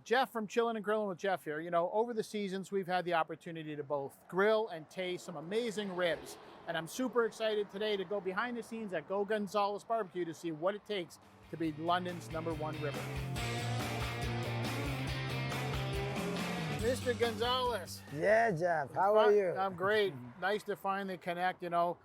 Jeff from Chillin and Grillin with Jeff here. You know, over the seasons, we've had the opportunity to both grill and taste some amazing ribs. And I'm super excited today to go behind the scenes at Gonzalez BBQ to see what it takes to be London's #1 ribber. Mr. Gonzalez. Yeah, Jeff. How are you? I'm great. Nice to finally connect. You know,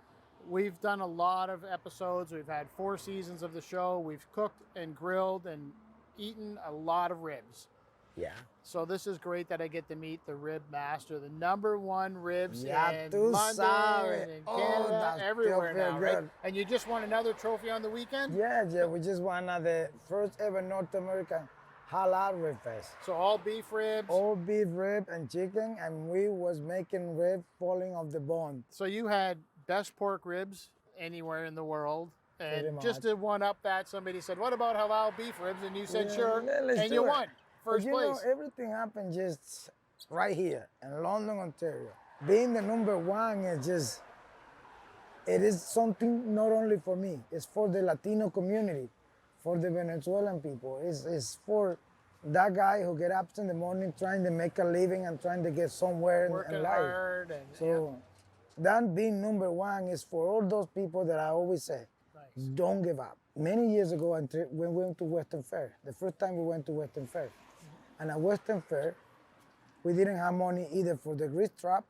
we've done a lot of episodes. We've had 4 seasons of the show. We've cooked and grilled and eaten a lot of ribs. Yeah. So this is great that I get to meet the rib master, the #1 ribs Ya in tú London, sabes. in Oh, Canada, that everywhere feels now, good. right? And you just won another trophy on the weekend? Yeah, Jeff. We just won the first ever North American halal Ribfest. So all beef ribs. All beef rib and chicken, and we was making rib falling off the bone. So you had best pork ribs anywhere in the world. Pretty And much. just to one up that, somebody said, what about halal beef ribs? And you said, Yeah, sure. let's And do you it. won. First But place. know, everything happened just right here in London, Ontario. Being the #1 is just, it is something not only for me, it's for the Latino community, for the Venezuelan people. It's for that guy who get up in the morning trying to make a living and trying to get somewhere Working in life. hard. And, So that being #1 is for all those people that I always say, Nice. don't give up. Many years ago, when we went to Western Fair, the first time we went to Western Fair, and at Western Fair, we didn't have money either for the grease trap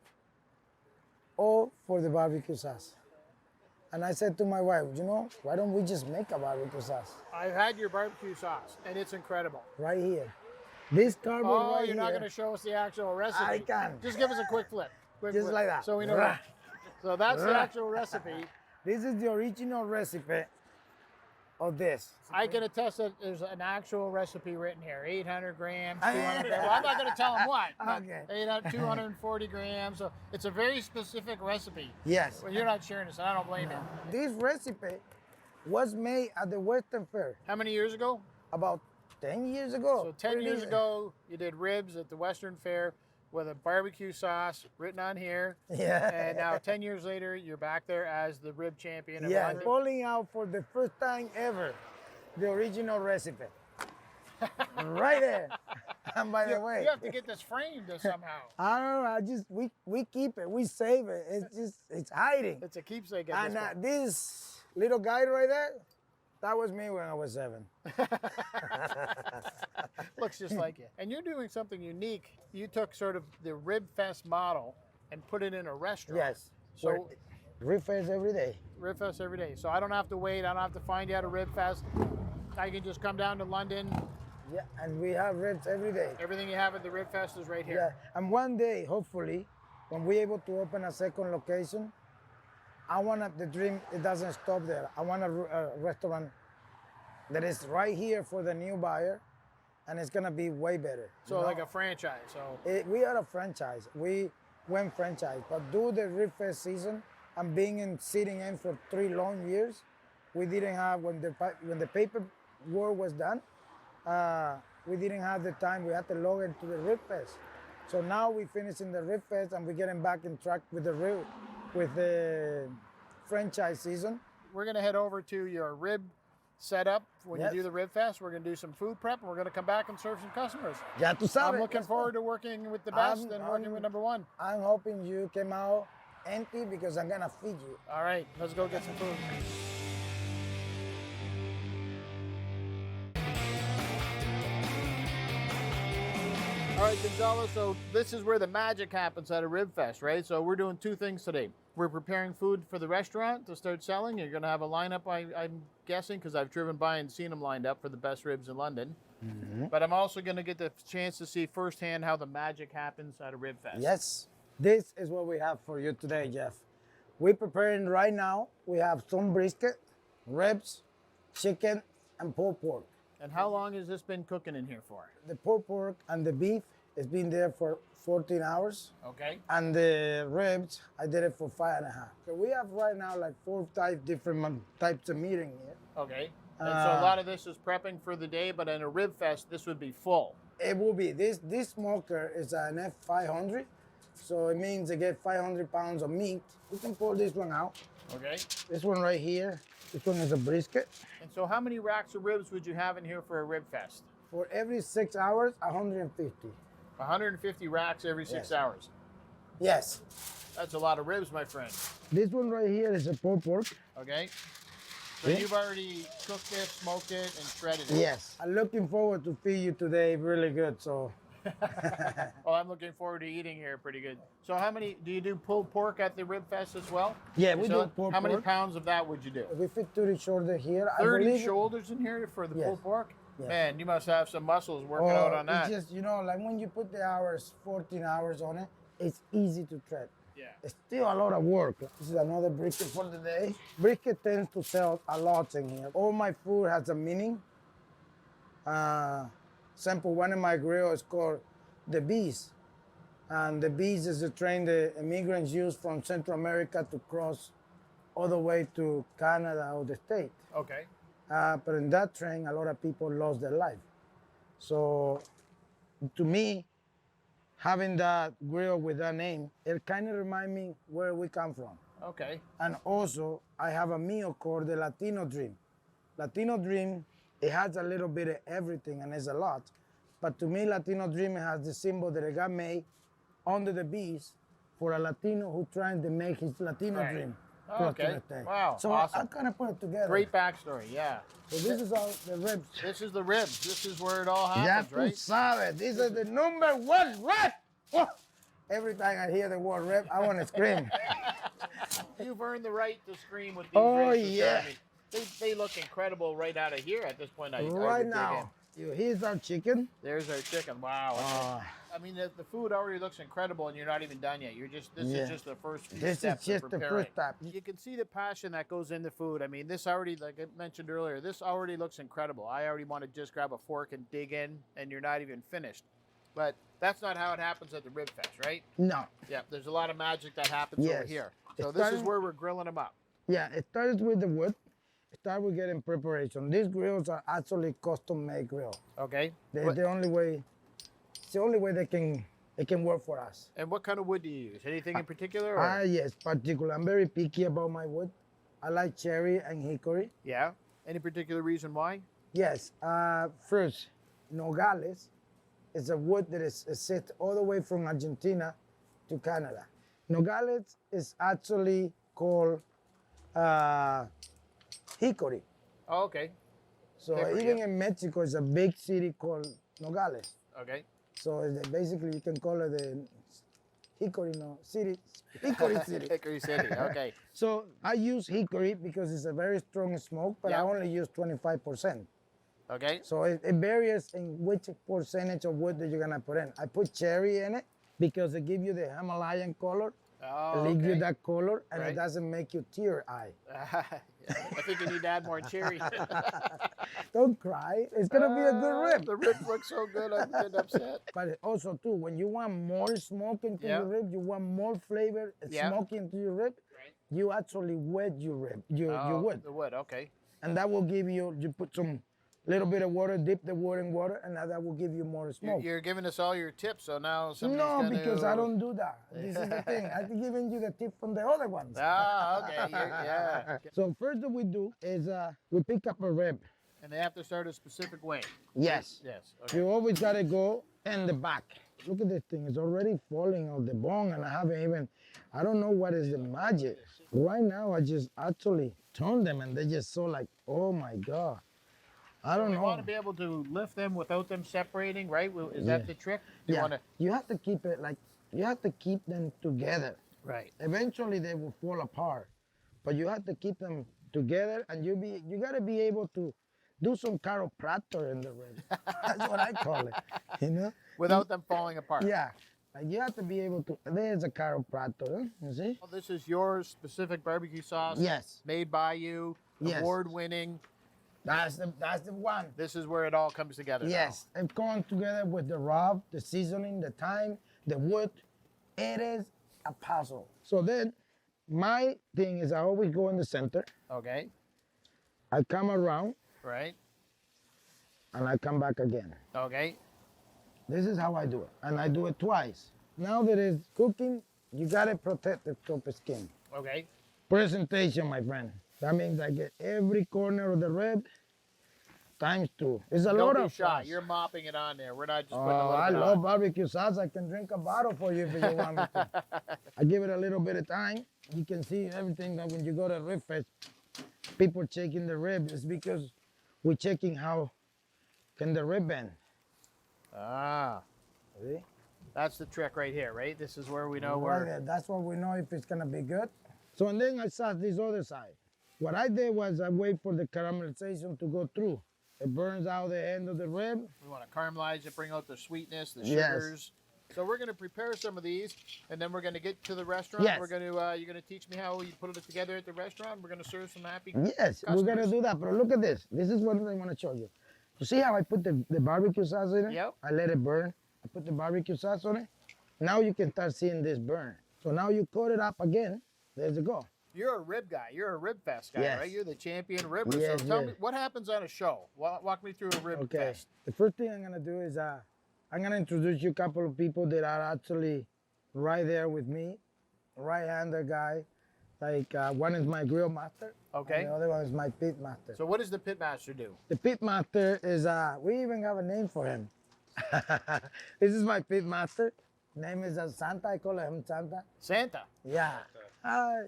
or for the barbecue sauce. And I said to my wife, you know, why don't we just make a barbecue sauce I've had your barbecue sauce, and it's incredible. right here? This cardboard Oh, right you're here. not going to show us the actual recipe. I can. Just give us a quick flip. Just like that. So we know that. So that's the actual recipe. This is the original recipe of this. I can attest that there's an actual recipe written here. 800 grams, I- 200 grams. Well, I'm not going to tell them what. but Okay. 240 grams. So it's a very specific recipe. Yes. Well, you're not sharing this, and I don't blame you. This recipe was made at the Western Fair How many years ago? about 10 years ago. So 10 years ago, you did ribs at the Western Fair with a barbecue sauce written on here. Yeah. And now 10 years later, you're back there as the rib champion of Yeah, London. pulling out for the first time ever the original recipe. Right there. And by the way, You have to get this framed somehow. I don't know, we keep it, we save it. It's hiding. It's a keepsake at And this point. this little guy right there, that was me when I was 7. Looks just like you. And you're doing something unique. You took sort of the Ribfest model and put it in a restaurant. Yes. So Ribfest every day. Ribfest every day. So I don't have to wait. I don't have to find you at a Ribfest. I can just come down to London. Yeah, and we have ribs every day. Everything you have at the Ribfest is right Yeah, here. and one day, hopefully, when we're able to open a second location, I want the dream, it doesn't stop there. I want a restaurant that is right here for the new buyer, and it's gonna be way better. So you know? like a franchise. So We are a franchise. We went franchise, but due the Ribfest season and being sitting in for 3 long years, we didn't have, when the paperwork was done, we didn't have the time. We had to log into the Ribfest. So now we're finishing the Ribfest and we're getting back in track with the franchise season. we're going to head over to your rib setup when Yes. you do the Ribfest. We're going to do some food prep, and we're going to come back and serve some customers. Ya tú sabes. I'm looking forward to working with the best and working with #1. I'm hoping you came out empty because I'm gonna feed you. All right, let's go get some food. All right, Gonzalez, so this is where the magic happens at a Ribfest, right? So we're doing 2 things today. We're preparing food for the restaurant to start selling. You're going to have a lineup, I'm guessing, because I've driven by and seen them lined up for the best ribs in London. But I'm also going to get the chance to see firsthand how the magic happens at a Ribfest. Yes, this is what we have for you today, Jeff. We're preparing right now. We have some brisket, ribs, chicken, and pulled pork. And how long has this been cooking in here for? The pulled pork and the beef has been there for 14 hours. Okay. And the ribs, I did it for 5.5. So we have right now like 4 different types of meat in here. Okay. And so a lot of this is prepping for the day, but in a Ribfest, this would be full. It will be, this smoker is an F500. So it means they get 500 pounds of meat. We can pull this one out. Okay. This one right here, this one is a brisket. And so how many racks of ribs would you have in here for a Ribfest? For every 6 hours, 150. 150 racks every 6 Yes. hours. Yes. That's a lot of ribs, my friend. This one right here is a pulled pork. Okay. So Yeah. you've already cooked it, smoked it, and shredded it. Yes. I'm looking forward to feed you today really good. So Oh, I'm looking forward to eating here pretty good. So how many, do you do pulled pork at the Ribfest as well? yeah, we So do pulled How many pork. pounds of that would you do? We fit 30 shoulder here. I 30 believe shoulders in here for the Yes. pulled pork? Yes. Man, you must have some muscles working out on that. It's just, you know, like when you put the hours, 14 hours on it, it's easy to thread. Yeah. It's still a lot of work. This is another brisket for the day. Brisket tends to sell a lot in here. All my food has a meaning. Sample one of my grill is called the Bees. And the Bees is a train the immigrants use from Central America to cross all the way to Canada or the States. Okay. But in that train, a lot of people lost their life. So to me, having that grill with that name, it kind of reminds me where we come from. Okay. And also, I have a meal called the Latino Dream. Latino Dream, it has a little bit of everything and it's a lot. But to me, Latino Dream has the symbol that it got made under the bees for a Latino who trying to make his Latino Right. dream. Oh, come okay. to the day. Wow, So awesome. I kind of put it together. Great backstory, yeah. So this is all the ribs. This is the ribs. This is where it all Ya happens, tú right? sabes, this is the number one rib. Oh, every time I hear the word rib, I want to scream. You've earned the right to scream with these Oh, ribs. for sure. yeah. I mean, they look incredible right out of here at this point. I Right would dig in. now, here's our chicken. There's our chicken. Wow. I mean, the food already looks incredible, and you're not even done yet. This Yeah. is just the first few This is steps just of the preparing. first step. You can see the passion that goes into food. I mean, this already, like I mentioned earlier, this already looks incredible. I already want to just grab a fork and dig in, and you're not even finished. But that's not how it happens at the Ribfest, right? No. Yeah, there's a lot of magic that happens over Yes. here. It's So this is starting- where we're grilling them up. Yeah, it starts with the wood. It starts with getting preparation. These grills are actually custom-made grill. Okay. They're What- the only way. It's the only way they can work for us. and what kind of wood do you use? Anything in particular? Or? Yes, particular. I'm very picky about my wood. I like cherry and hickory. Yeah. Any particular reason why? Yes. First, Nogales is a wood that is sent all the way from Argentina to Canada. Nogales is actually called hickory. Oh, okay. So Hickory, even yeah. in Mexico, it's a big city called Nogales. Okay. So basically, you can call it the hickory city. Hickory city. Hickory City. Okay. So I use hickory because it's a very strong smoke, but I Yeah. only use 25%. Okay. So it varies in which percentage of wood that you're gonna put in. I put cherry in it because it gives you the Himalayan color. Oh, It gives you okay. that color, and Right. it doesn't make you tear eye. I think you need to add more cherry. Don't cry. It's gonna be a good rib. The rib looks so good. I'm getting upset. But also too, when you want more smoke into Yeah. your rib, you want more flavor, Yeah. smoke into your rib. Right. You actually wet your rib, your Oh, wood, the wood. Okay. and that will give you. You put some little bit of water, dip the wood in water, and that will give you more You're, smoke. you're giving us all your tips, so now somebody's No, gonna... because I don't do that. This is the thing. I'm giving you the tip from the other ones. Ah, okay. Yeah. So first that we do is we pick up a rib. And they have to start a specific way. Yes. Yes. Okay. You always gotta go in the back. Look at this thing. It's already falling on the bone, and I haven't even. I don't know what is the magic. Right now, I just actually turned them, and they just so like, oh my god. I don't You know. want to be able to lift them without them separating, right? Is that Yeah. the trick? You Yeah. want to... You have to keep it like. You have to keep them together. Right. Eventually, they will fall apart, but you have to keep them together, and you gotta be able to do some chiropractor in the rib. That's what I call it. You know? Without them falling apart. Yeah. Like you have to be able to. There's a chiropractor. Huh? You see? Well, this is your specific barbecue sauce. Yes. Made by you. Yes. Award-winning. That's the one. This is where it all comes together. Yes. It's going together with the rub, the seasoning, the thyme, the wood. It is a puzzle. So then, my thing is I always go in the center. now. Okay. I come around Right. and I come back again. Okay. This is how I do it, and I do it twice. Now that it's cooking, you gotta protect the top skin. Okay. Presentation, my friend. That means I get every corner of the rib. ×2. It's a Don't lot be of shy. sauce. You're mopping it on there. We're not just Oh, putting a little I bit love on. barbecue sauce. I can drink a bottle for you if you want me to. I give it a little bit of time. You can see everything that when you go to Ribfest, people checking the rib. It's because we're checking how can the rib bend. Ah, See? that's the trick right here, right? This is where we know Right where. there. That's what we know if it's gonna be good. So and then I sauce this other side. What I did was I wait for the caramelization to go through. It burns out the end of the rib. We want to caramelize it, bring out the sweetness, the Yes. sugars. So we're going to prepare some of these, and then we're going to get to the restaurant. Yes. We're going to you're going to teach me how you put it together at the restaurant. We're going to serve some happy. Yes, we're gonna customers. do that. But look at this. This is what I want to show you. You see how I put the barbecue sauce in it? Yep. I let it burn. I put the barbecue sauce on it. Now you can start seeing this burn. So now you coat it up again. There's the go. You're a rib guy. You're a Ribfest guy, Yes. right? You're the champion ribber. Yes, so tell yes. me what happens on a show. Walk me through a Ribfest. Okay. The first thing I'm gonna do is I'm gonna introduce you a couple of people that are actually right there with me, right-hander guy. Like one is my grill master. Okay. And the other one is my pit master. So what does the pitmaster do? The pit master is we even have a name for him. This is my pit master. Name is Santa. I call him Santa. Santa. Yeah.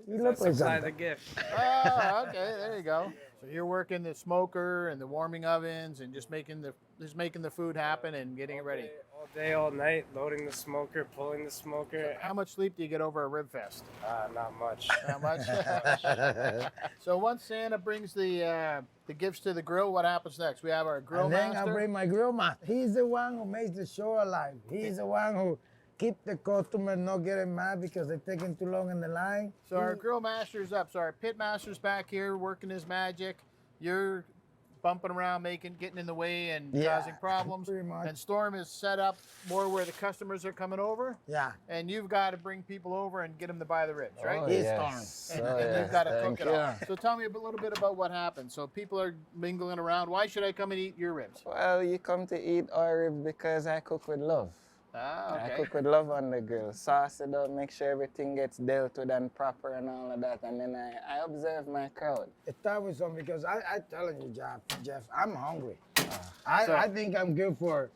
You look like Supply Santa. the gift. Oh, okay. There you go. So you're working the smoker and the warming ovens and just making the food happen and getting it ready. All day, all night, loading the smoker, pulling the smoker. How much sleep do you get over a Ribfest? Not much. Not much. So once Santa brings the gifts to the grill, what happens next? We have our grill And then master. I bring my grill master. He's the one who makes the show alive. He's the one who keep the customer not getting mad because they're taking too long in the line. So our grill master's up. So our pit master's back here working his magic. You're bumping around, getting in the way and Yeah, causing problems. pretty much. And Storm is set up more where the customers are coming over. Yeah. And you've got to bring people over and get them to buy the ribs, right? Oh, yes. And, Oh, and yes, you've got to thank cook it all. you. So tell me a little bit about what happened. So people are mingling around. Why should I come and eat your ribs? Well, you come to eat our rib because I cook with love. Ah, I okay. cook with love on the grill. Sauce it up, make sure everything gets dealt with and proper and all of that. And then I observe my crowd. It start with some because I telling you, Jeff, I'm hungry. So- I think I'm good for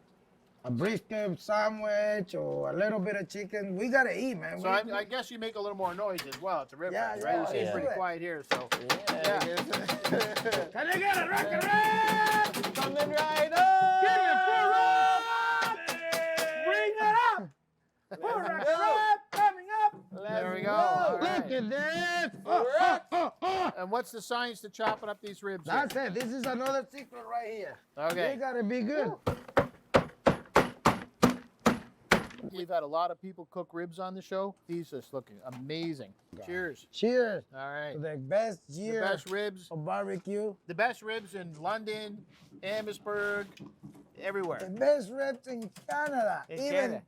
a brisket sandwich or a little bit of chicken. We gotta eat, man. So I guess you make a little more noise as well at the Ribfest, Yeah, right? yeah, You seem yeah. pretty quiet here, so. Yeah. Can I get a rocket rib? Coming right up! Give me a full roll! Bring it up! Full rocket rib coming up! There we go. All right. Look at this! And what's the science to chopping up these ribs here? That's it. This is another secret right here. Okay. You gotta be good. We've had a lot of people cook ribs on the show. These just looking amazing. Cheers. Cheers All right. to the best The year best ribs. of barbecue. The best ribs in London, Amherstburg, The everywhere. best ribs in Canada. In Even Canada.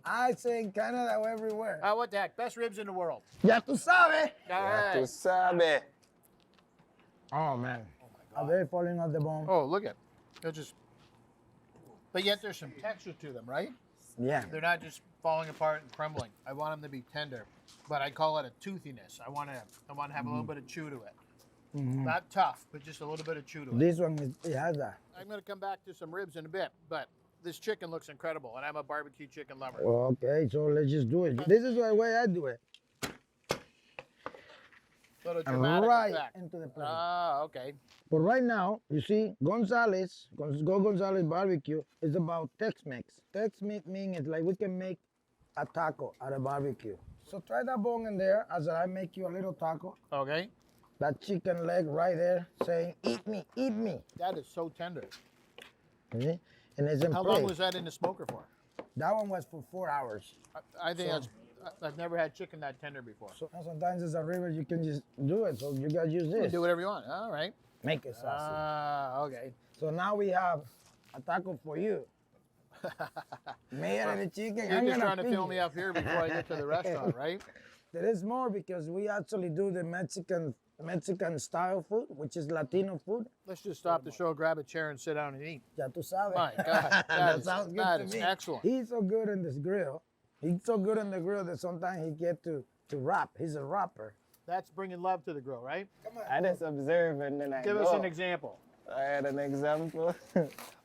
I say in Canada or everywhere. What the heck? Best ribs in the world. Ya tú sabes. All Tu right. sabe. Oh man. Are they falling off the bone? Oh, look at. They're just. But yet there's some texture to them, right? Yeah. They're not just falling apart and crumbling. I want them to be tender, but I call it a toothiness. I want to have a little bit of chew to it. Not tough, but just a little bit of chew to it. This one, it has that. I'm going to come back to some ribs in a bit, but this chicken looks incredible, and I'm a barbecue chicken lover. Okay, so let's just do it. This is the way I do it. Little And dramatic right effect. into the plate. Ah, okay. But right now, you see, Gonzalez BBQ is about Tex-Mex. Tex-Mex means it's like we can make a taco at a barbecue. So try that bone in there as I make you a little taco. Okay. That chicken leg right there saying, eat me, eat me. That is so tender. You see? And it's in How place. long was that in the smoker for? That one was for 4 hours. I think I've never had chicken that tender before. So sometimes it's a river, you can just do it. So you gotta use You this. can do whatever you want. All right. Make it saucy. Ah, okay. So now we have a taco for you. Made out of the chicken. You're I'm just gonna trying to feed fill you. me up here before I get to the restaurant, right? There is more because we actually do the Mexican style food, which is Latino food. Let's just stop the show, grab a chair, and sit down and eat. Ya tú sabes. My God, that sounds good that to is me. excellent. He's so good in this grill. He's so good in the grill that sometimes he get to rap. He's a rapper. That's bringing love to the grill, right? Come on. I just observe and then I Give go. us an example. I had an example.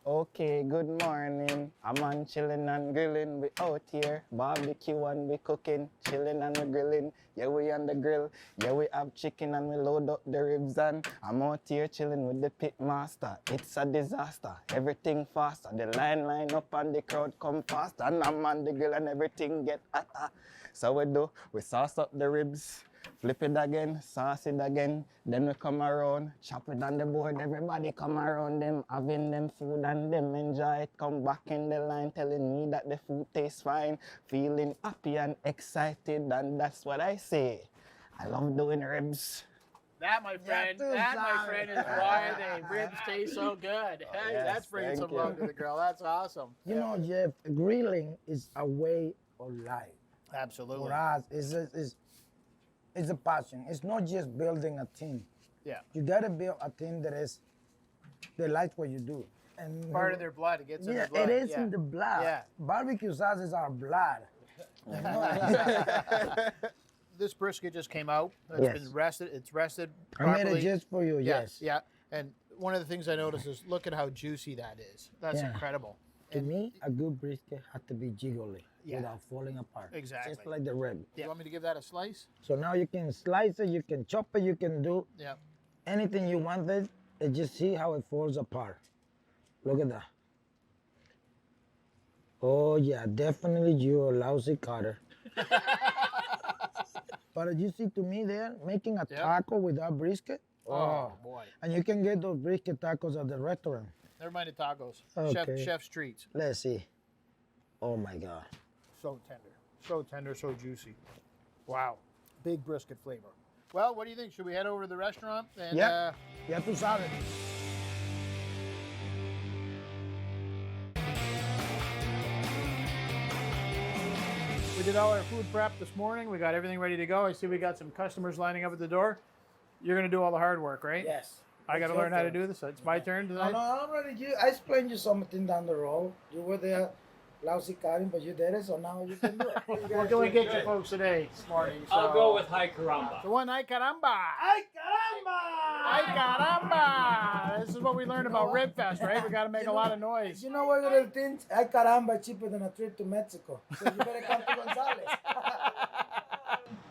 Okay, good morning. I'm on chillin' and grillin'. We out here, barbecue and we cooking, chillin' and we grillin'. Yeah, we on the grill. Yeah, we have chicken and we load up the ribs and I'm out here chillin' with the pit master. It's a disaster, everything faster. The line up and the crowd come fast and I'm on the grill and everything get hotter. So we sauce up the ribs. Flip it again, sauce it again, then we come around, chop it on the board, everybody come around them, having them food and them enjoy it, come back in the line telling me that the food tastes fine, feeling happy and excited, and that's what I say. I love doing ribs. That, my friend, is why the ribs taste so good. Hey, Yes, that's bringing some love to the grill. That's awesome. You know, Jeff, grilling is a way of life. Absolutely. For us, it's a passion. It's not just building a team. Yeah. You gotta build a team that likes what you do. And Part of their blood. It gets in yeah, their blood. it is in the blood. Yeah. Barbecue sauce is our blood. This brisket just came out. It's Yes. been rested. It's rested I properly. made it just for you, yes. Yeah. And one of the things I noticed is look at how juicy that is. That's Yeah. incredible. To me, a good brisket has to be jiggly Yeah. without falling apart. Exactly. Just like the rib. You want me to give that a slice? So now you can slice it, you can chop it, you can do Yeah. anything you want it, and just see how it falls apart. Look at that. Oh yeah, definitely you're a lousy cutter. But you see to me there, making a Yeah. taco without brisket. Oh, boy. And you can get those brisket tacos at the restaurant. Never mind the tacos. Okay. Chef's treats. Let's see. Oh my God. So tender. So tender, so juicy. Wow. Big brisket flavor. Well, what do you think? Should we head over to the restaurant? And, Yeah. Ya tú sabes. We did all our food prep this morning. We got everything ready to go. I see we got some customers lining up at the door. You're going to do all the hard work, right? Yes. I got to It's your learn how to turn. do this. So it's my turn No, tonight? no, already I explained you something down the road. You were there, lousy cutting, but you did it, so now you can do it. What can we get you folks today, this morning? I'll go with High Caramba. the one, ay caramba! Ay caramba! Ay caramba! This is what we learned about Ribfest, right? We got to make a lot of noise. You know what the things? Ay caramba cheaper than a trip to Mexico. So you better come to Gonzalez.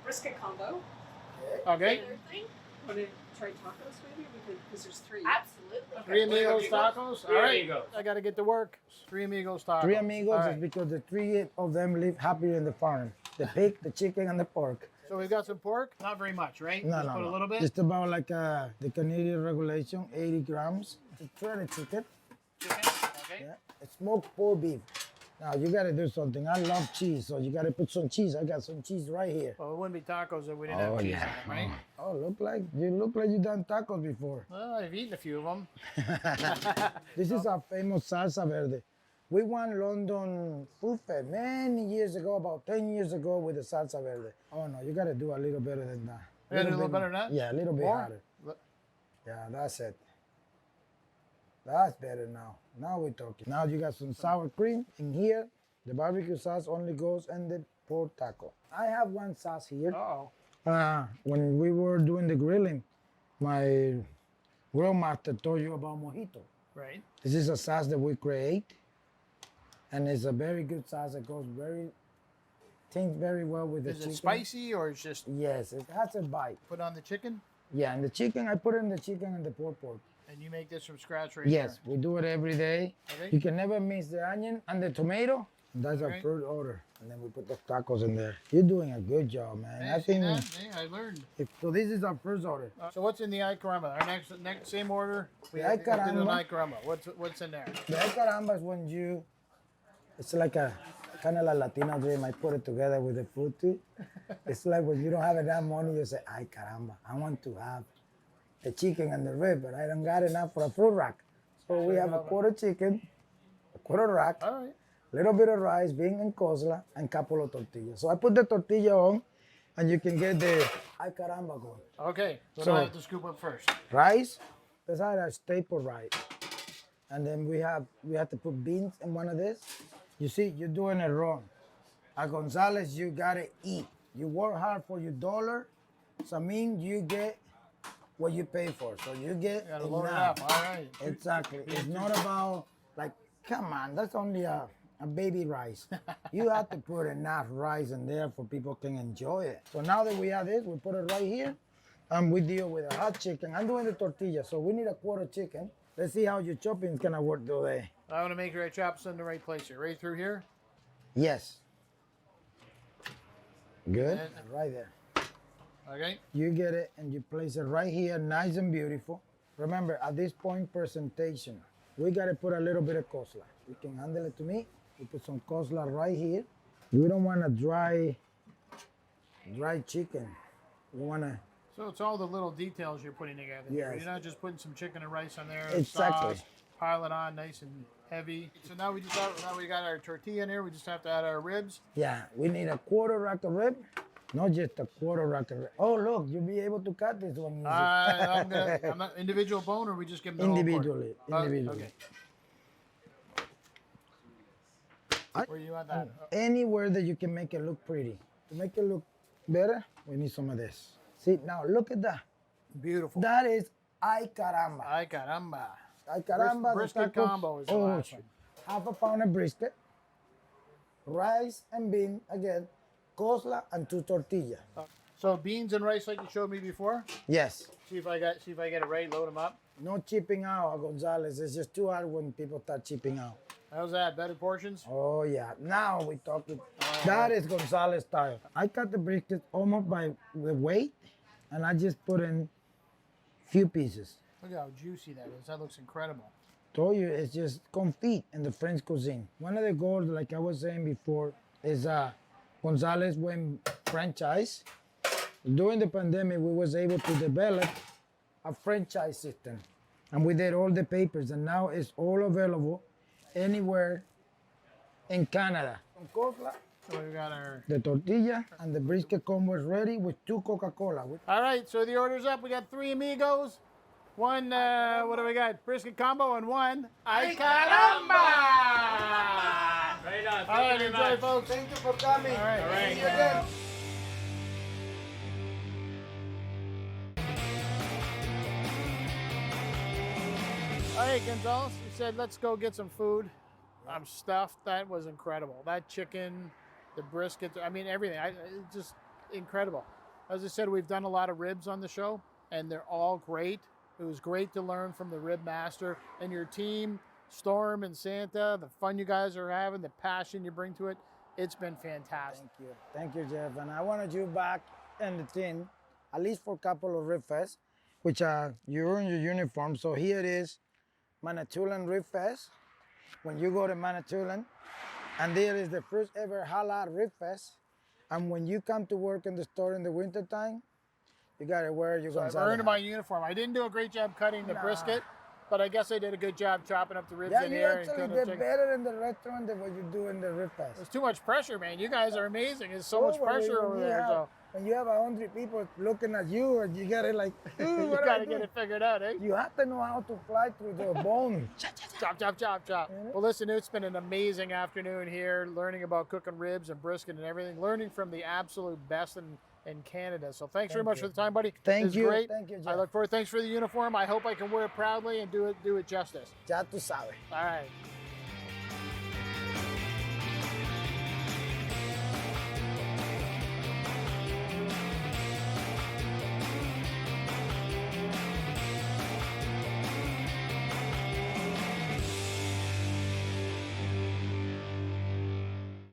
Brisket combo. Okay. Favorite thing? Want to try tacos maybe? Because there's three. Absolutely. Three Amigos tacos. Three All right. Amigos. I got to get to work. Three Amigos tacos. Three amigos All is right. because the three of them live happy in the farm. The pig, the chicken, and the pork. So we've got some pork. Not very much, right? No, Just no, put no. a little bit. Just about like the Canadian regulation, 80 grams. It's shredded chicken. Chicken. Okay. Yeah. It's smoked pork beef. Now you gotta do something. I love cheese, so you gotta put some cheese. I got some cheese right here. Well, it wouldn't be tacos if we didn't Oh, have cheese yeah. in them, right? Oh, you look like you done tacos before. Well, I've eaten a few of them. This is our famous salsa verde. We won London Food Fest many years ago, about 10 years ago, with the salsa verde. Oh no, you gotta do a little better than that. You gotta do a little better than that? Yeah, a little bit More? harder. Yeah, that's it. That's better now. Now we're talking. Now you got some sour cream in here. The barbecue sauce only goes in the pork taco. I have one sauce here. Uh-oh. When we were doing the grilling, my grill master told you about mojito. Right. This is a sauce that we create, and it's a very good sauce that goes tastes very well with the Is chicken. it spicy or it's just Yes, it has a bite. put on the chicken? Yeah, and the chicken, I put it in the chicken and the pork. And you make this from scratch right Yes, we do it every day. Okay. You can never miss the onion and the tomato. That's our Okay. first order. And then we put the tacos in there. You're doing a good job, man. Hey, I see think that? Hey, I learned. so this is our first order. So what's in the ay caramba? Our next same order. We The have ay to do an caramba. ay caramba. What's in there? The ay caramba is when it's like a kind of like Latino dream. I put it together with the food too. It's like when you don't have enough money, you say, ay caramba, I want to have the chicken and the rib, but I don't got enough for a food rack. So we have a quarter chicken, a quarter rack, All right. little bit of rice, bean and cosla, and couple of tortillas. So I put the tortilla on, and you can get the ay caramba going. Okay. What So- do I have to scoop up first? Rice, that's our staple rice. And then we have to put beans in one of this. You see, you're doing it wrong. At Gonzalez, you gotta eat. You work hard for your dollar, so mean you get what you pay for. So you get You gotta load it enough. up. All right. Exactly. It's not about like, come on, that's only a baby rice. You have to put enough rice in there for people can enjoy it. So now that we have this, we put it right here, and we deal with a hot chicken. I'm doing the tortilla, so we need a quarter chicken. Let's see how your chopping is gonna work today. I want to make sure I chop this in the right place here. Right through here. Yes. Good. And- Right there. Okay. You get it and you place it right here, nice and beautiful. Remember, at this point, presentation, we gotta put a little bit of coleslaw. You can handle it to me. We put some coleslaw right here. We don't want a dry chicken. We wanna, So it's all the little details you're putting together. Here. Yes. You're not just putting some chicken and rice on there. Exactly. Sauce, pile it on nice and heavy. So now we got our tortilla in here. We just have to add our ribs. yeah, we need a quarter rack of rib, not just a quarter rack of rib. Oh, look, you'll be able to cut this one easy. I'm not individual bone, or we just give them the whole Individually, quarter? individually. Okay. Where you want that? Anywhere that you can make it look pretty. To make it look better, we need some of this. See, now look at that. Beautiful. That is ay caramba. Ay caramba. Ay caramba. the Brisket tacos. combo is the Oh, last shit. one. Half a pound of brisket, rice and bean again, coleslaw and 2 tortillas. So beans and rice like you showed me before. Yes. See if I get it right. Load them up. No chipping out, Gonzalez. It's just too hard when people start chipping out. How's that? Better portions? Oh yeah. Now we talking. That is Gonzalez style. I cut the brisket almost by the weight, and I just put in few pieces. Look how juicy that is. That looks incredible. Told you, it's just confit in the French cuisine. One of the goals, like I was saying before, is Gonzalez went franchise. During the pandemic, we was able to develop a franchise system, and we did all the papers, and now it's all available anywhere in Canada. Some coleslaw, So we got our. the tortilla, and the brisket combo is ready with 2 Coca-Cola. All right. So the order's up. We got 3 amigos. One. What do we got? Brisket combo and 1. Ay caramba! Right on. All Thank right. you very Enjoy, much. folks. Thank you for coming. All right. All right. See you again. All right, Gonzalez, you said let's go get some food. I'm stuffed. That was incredible. That chicken, the brisket, I mean, everything. It's just incredible. As I said, we've done a lot of ribs on the show, and they're all great. It was great to learn from the rib master and your team, Storm and Santa, the fun you guys are having, the passion you bring to it. It's been fantastic. Thank you. Thank you, Jeff. And I wanted you back in the team, at least for a couple of Ribfest, which you're in your uniform. So here it is, Manitoulin Ribfest. When you go to Manitoulin, and there is the first ever halal Ribfest. And when you come to work in the store in the wintertime, you gotta wear your So I've Gonzalez earned hat. my uniform. I didn't do a great job cutting the Nah. brisket, but I guess I did a good job chopping up the ribs Yeah, in you here. and actually cutting the did chicken. better in the restaurant than what you do in the Ribfest. It's too much pressure, man. You guys are amazing. There's so much Oh, when pressure over you there. have- So When you have 100 people looking at you, and you gotta like, you what do I got to do? get it figured out, eh? You have to know how to fly through the bone. Chop, chop, chop, chop. Well, listen, it's been an amazing afternoon here, learning about cooking ribs and brisket and everything, learning from the absolute best in Canada. So thanks very much for the time, buddy. Thank It was you. Great. Thank you, I Jeff. look forward. Thanks for the uniform. I hope I can wear it proudly and do it justice. Ya tú sabes. All right.